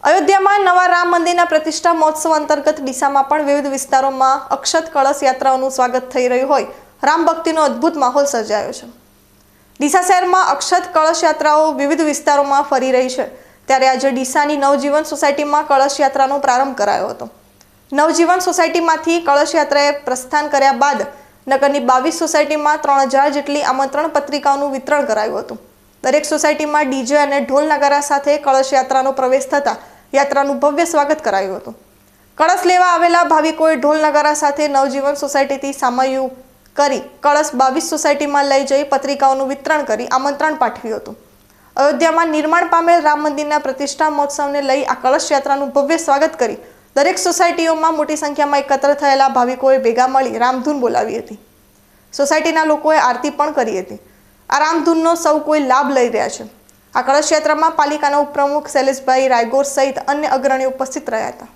અયોધ્યામાં નવા રામ મંદિરના પ્રતિષ્ઠા મહોત્સવ અંતર્ગત ડીસામાં પણ વિવિધ વિસ્તારોમાં અક્ષત કળશ યાત્રાઓનું સ્વાગત થઈ રહ્યું હોય રામ ભક્તિનો અદ્ભુત માહોલ સર્જાયો છે। ડીસા શહેરમાં અક્ષત કળશ યાત્રાઓ વિવિધ વિસ્તારોમાં ફરી રહી છે, ત્યારે આજે ડીસાની નવજીવન સોસાયટીમાં કળશ યાત્રાનો પ્રારંભ કરાયો હતો। નવજીવન સોસાયટીમાંથી કળશ યાત્રાએ પ્રસ્થાન કર્યા બાદ નગરની 22 સોસાયટીમાં 3000 જેટલી આમંત્રણ પત્રિકાઓનું વિતરણ કરાયું હતું। દરેક સોસાયટીમાં ડીજે અને ઢોલ નગારા સાથે કળશ યાત્રાનો પ્રવેશ થતા યાત્રાનું ભવ્ય સ્વાગત કરાયું હતું। કળશ લેવા આવેલા ભાવિકોએ ઢોલ નગારા સાથે નવજીવન સોસાયટીથી સામયું કરી કળશ 22 સોસાયટીમાં લઈ જઈ પત્રિકાઓનું વિતરણ કરી આમંત્રણ પાઠવ્યું હતું। અયોધ્યામાં નિર્માણ પામેલ રામ મંદિરના પ્રતિષ્ઠા મહોત્સવને લઈ આ કળશ યાત્રાનું ભવ્ય સ્વાગત કરી દરેક સોસાયટીઓમાં મોટી સંખ્યામાં એકત્ર થયેલા ભાવિકોએ ભેગા મળી રામધૂન બોલાવી હતી। સોસાયટીના લોકોએ આરતી પણ કરી હતી। આ રામધૂનનો સૌ કોઈ લાભ લઈ રહ્યા છે। આ કળશ યાત્રામાં પાલિકાના ઉપપ્રમુખ શૈલેષભાઈ રાયગોર સહિત અન્ય અગ્રણીઓ ઉપસ્થિત રહ્યા હતા।